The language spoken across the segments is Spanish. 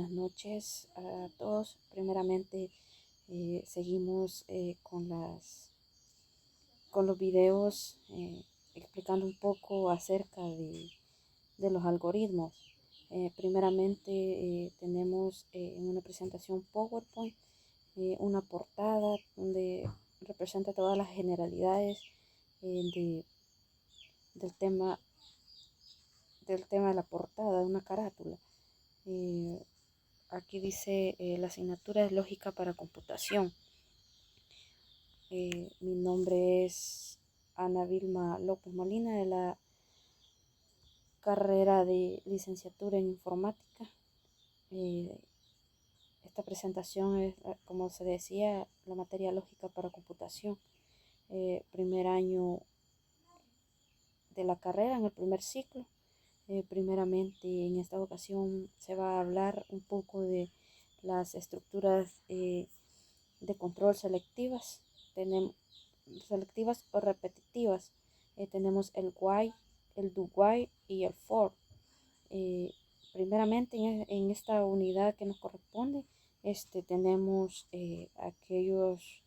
buenas noches a todos. Primeramente, seguimos con los videos explicando un poco acerca de los algoritmos. Primeramente, tenemos en una presentación PowerPoint una portada donde representa todas las generalidades de, del tema de la portada, de una carátula. Aquí dice la asignatura es lógica para computación. Mi nombre es Ana Vilma López Molina, de la carrera de licenciatura en informática. Esta presentación es, como se decía, la materia lógica para computación. Primer año de la carrera, en el primer ciclo. Primeramente, en esta ocasión se va a hablar un poco de las estructuras de control selectivas. Tenemos selectivas o repetitivas. Tenemos el while, el do while y el for. Primeramente, en esta unidad que nos corresponde, tenemos aquellos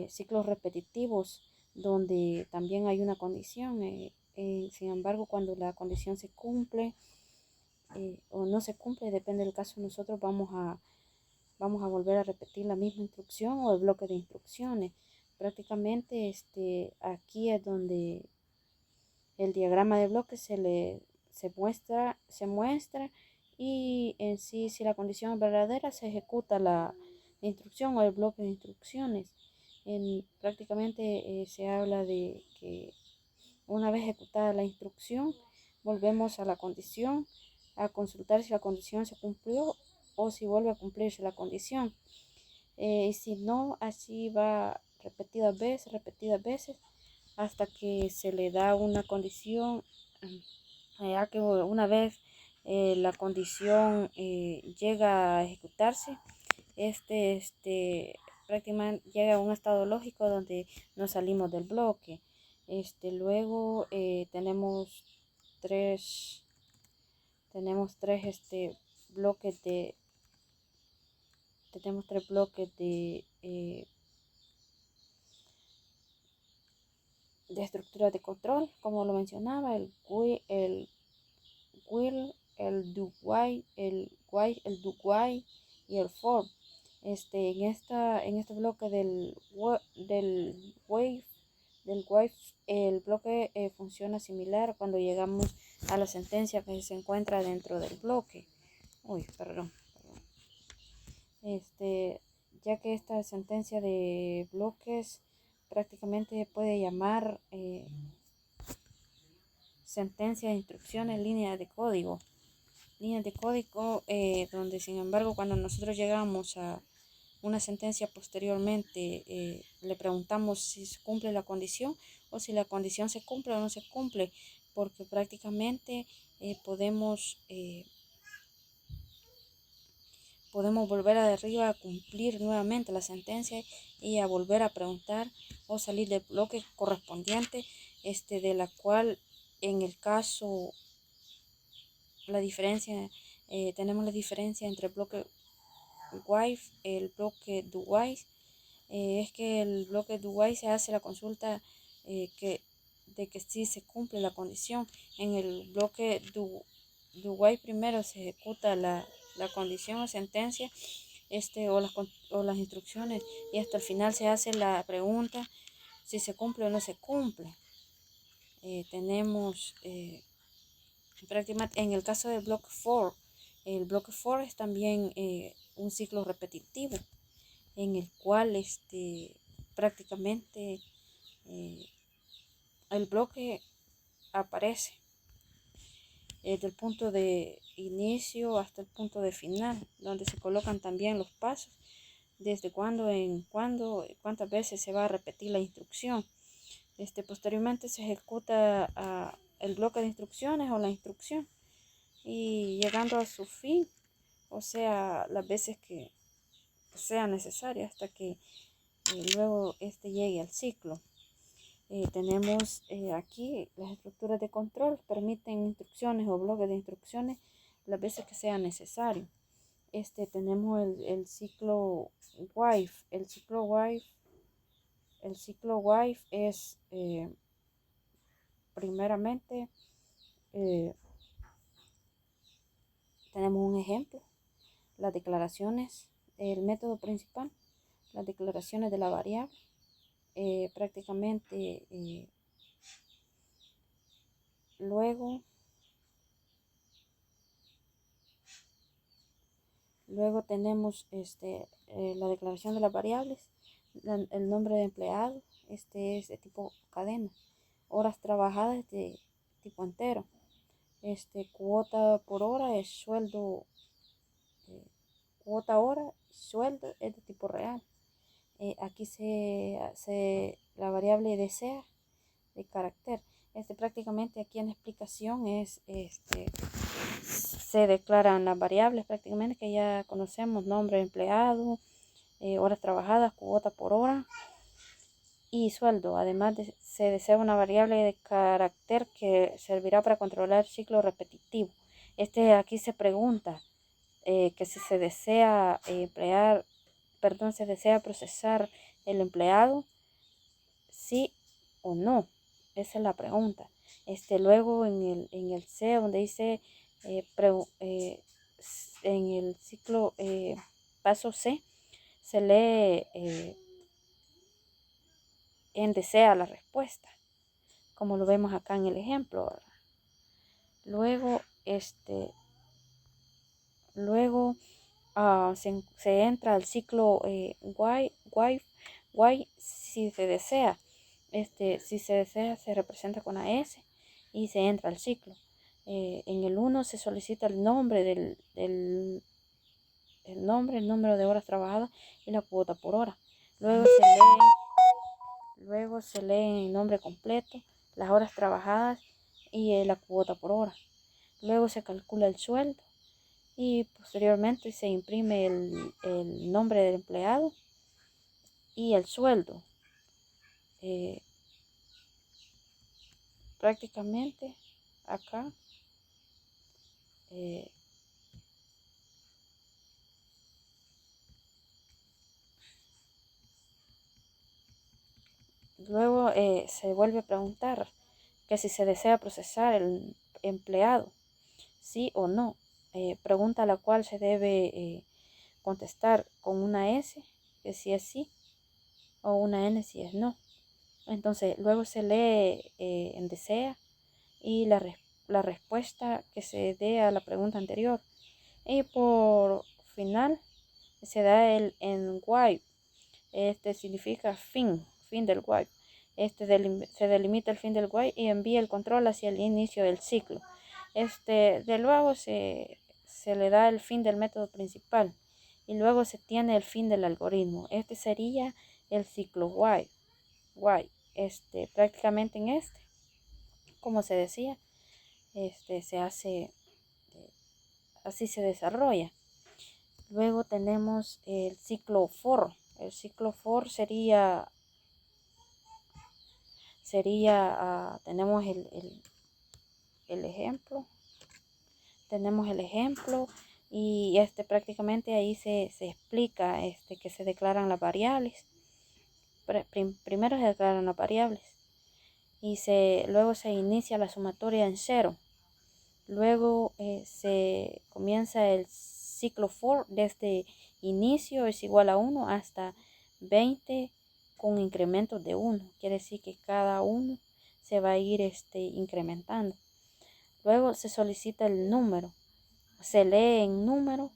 ciclos repetitivos donde también hay una condición. Sin embargo, cuando la condición se cumple o no se cumple, depende del caso, nosotros vamos a volver a repetir la misma instrucción o el bloque de instrucciones. Prácticamente aquí es donde el diagrama de bloques se muestra y en sí, si la condición es verdadera, se ejecuta la instrucción o el bloque de instrucciones. Prácticamente se habla de que una vez ejecutada la instrucción, volvemos a la condición a consultar si la condición se cumplió o si vuelve a cumplirse la condición. Y si no, así va repetidas veces, hasta que se le da una condición, ya que una vez la condición llega a ejecutarse, prácticamente llega a un estado lógico donde nos salimos del bloque. Luego tenemos tres bloques de estructuras de control, como lo mencionaba, el while, el do while, el do while y el for. En este bloque del while, el bloque funciona similar cuando llegamos a la sentencia que se encuentra dentro del bloque. Ya que esta sentencia de bloques prácticamente puede llamar sentencia de instrucciones, líneas de código, donde sin embargo cuando nosotros llegamos a una sentencia posteriormente le preguntamos si se cumple la condición o si la condición se cumple o no se cumple, porque prácticamente podemos volver a de arriba a cumplir nuevamente la sentencia y a volver a preguntar o salir del bloque correspondiente, de la cual en el caso la diferencia tenemos la diferencia entre el bloque while y el bloque do while. Es que el bloque do while se hace la consulta de que sí se cumple la condición. En el bloque do while primero se ejecuta la condición o sentencia o las instrucciones y hasta el final se hace la pregunta si se cumple o no se cumple. Tenemos prácticamente en el caso del bloque for, el bloque for es también un ciclo repetitivo en el cual prácticamente el bloque aparece desde el punto de inicio hasta el punto de final, donde se colocan también los pasos, desde cuándo en cuándo, cuántas veces se va a repetir la instrucción. Posteriormente se ejecuta el bloque de instrucciones o la instrucción y llegando a su fin, o sea, las veces que sea necesario hasta que luego llegue al ciclo. Tenemos aquí las estructuras de control permiten instrucciones o bloques de instrucciones las veces que sea necesario. tenemos el ciclo while. El ciclo while es primeramente tenemos un ejemplo, las declaraciones, el método principal, las declaraciones de la variable, prácticamente luego tenemos la declaración de las variables, el nombre de empleado, es de tipo cadena, horas trabajadas de tipo entero, cuota por hora es sueldo, cuota hora, sueldo es de tipo real. Aquí la variable desea de carácter. Prácticamente aquí en la explicación se declaran las variables prácticamente que ya conocemos, nombre de empleado, horas trabajadas, cuota por hora y sueldo. Además se desea una variable de carácter que servirá para controlar el ciclo repetitivo. Aquí se pregunta que si se desea se desea procesar el empleado, sí o no. Esa es la pregunta. Luego en el C, donde dice en el ciclo paso C, se lee en desea la respuesta, como lo vemos acá en el ejemplo, ¿verdad? Luego se entra al ciclo while si se desea. Si se desea se representa con AS y se entra al ciclo. En el 1 se solicita el nombre el número de horas trabajadas y la cuota por hora. Luego se lee el nombre completo, las horas trabajadas y la cuota por hora. Luego se calcula el sueldo y posteriormente se imprime el nombre del empleado y el sueldo. Prácticamente acá luego se vuelve a preguntar que si se desea procesar el empleado, sí o no. Pregunta a la cual se debe contestar con una S, que si es sí, o una N si es no. Entonces luego se lee en desea y la respuesta que se dé a la pregunta anterior. Y por final se da el en while. Significa fin del while. Se delimita el fin del while y envía el control hacia el inicio del ciclo. De luego se le da el fin del método principal y luego se tiene el fin del algoritmo. Sería el ciclo while. Prácticamente en como se decía, se hace, así se desarrolla. Luego tenemos el ciclo for. El ciclo for sería tenemos el ejemplo. Tenemos el ejemplo y prácticamente ahí se explica que se declaran las variables. Primero se declaran las variables y luego se inicia la sumatoria en 0. Luego se comienza el ciclo for desde inicio es igual a 1 hasta 20 con incrementos de 1. Quiere decir que cada uno se va a ir incrementando. Luego se solicita el número, se lee en número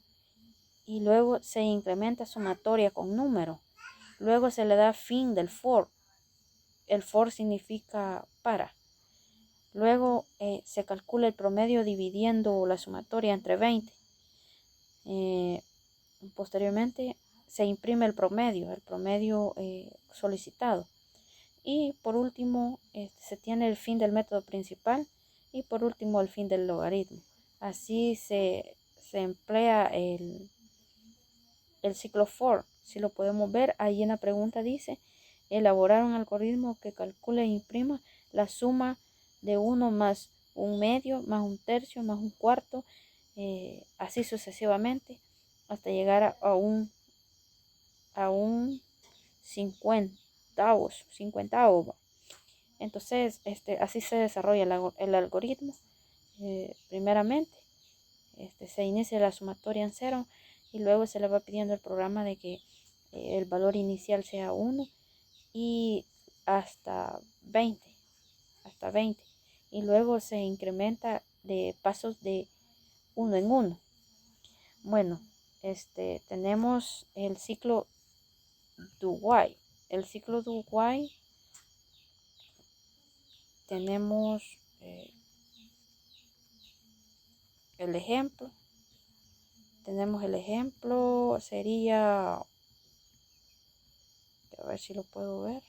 y luego se incrementa sumatoria con número. Luego se le da fin del for. El for significa para. Luego se calcula el promedio dividiendo la sumatoria entre 20. Posteriormente se imprime el promedio solicitado. Y por último se tiene el fin del método principal y por último el fin del logaritmo. Así se emplea el ciclo for. Si lo podemos ver, ahí en la pregunta dice elaborar un algoritmo que calcule e imprima la suma de 1 más un medio, más un tercio, más un cuarto, así sucesivamente, hasta llegar a un cincuentavo. Entonces, así se desarrolla el algoritmo. Primeramente, se inicia la sumatoria en cero y luego se le va pidiendo al programa de que el valor inicial sea 1 y hasta 20, y luego se incrementa de pasos de 1 en 1. Bueno, tenemos el ciclo do while. El ciclo do while tenemos el ejemplo. Sería, a ver si lo puedo ver.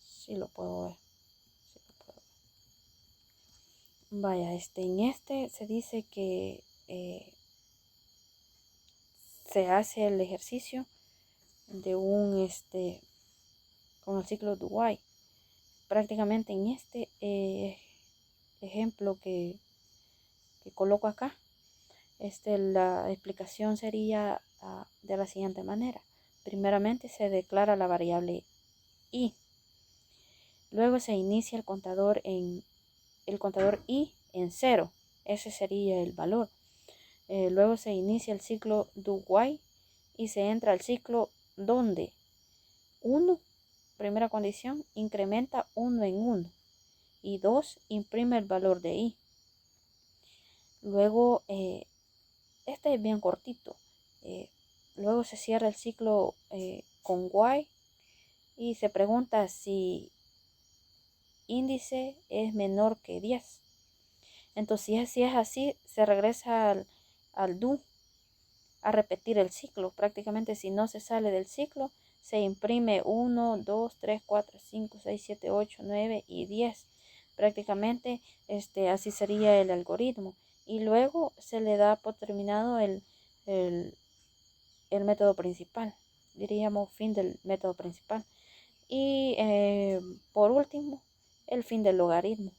Sí lo puedo ver. Vaya, en se dice que se hace el ejercicio de con el ciclo do while. Prácticamente en ejemplo que coloco acá, la explicación sería de la siguiente manera. Primeramente se declara la variable i, luego se inicia el contador i en 0, ese sería el valor. Luego se inicia el ciclo do while y se entra al ciclo donde 1, primera condición, incrementa 1 en 1 y 2 imprime el valor de i. Luego, este es bien cortito. Luego se cierra el ciclo con while y se pregunta si índice es menor que 10. Entonces, si es así, se regresa al do a repetir el ciclo. Prácticamente, si no se sale del ciclo, se imprime 1, 2, 3, 4, 5, 6, 7, 8, 9 y 10. Prácticamente, así sería el algoritmo. Y luego se le da por terminado el método principal. Diríamos fin del método principal. Y por último, el fin del logaritmo.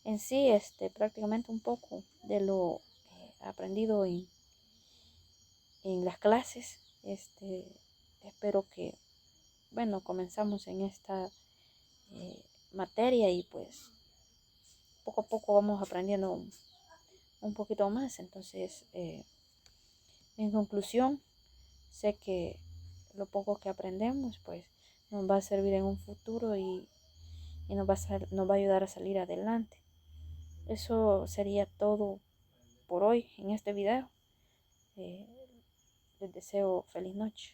En sí, prácticamente un poco de lo aprendido en las clases. Espero que, bueno, comenzamos en esta materia y pues poco a poco vamos aprendiendo un poquito más. Entonces, en conclusión, sé que lo poco que aprendemos pues nos va a servir en un futuro y nos va a ayudar a salir adelante. Eso sería todo por hoy en este video. Les deseo feliz noche.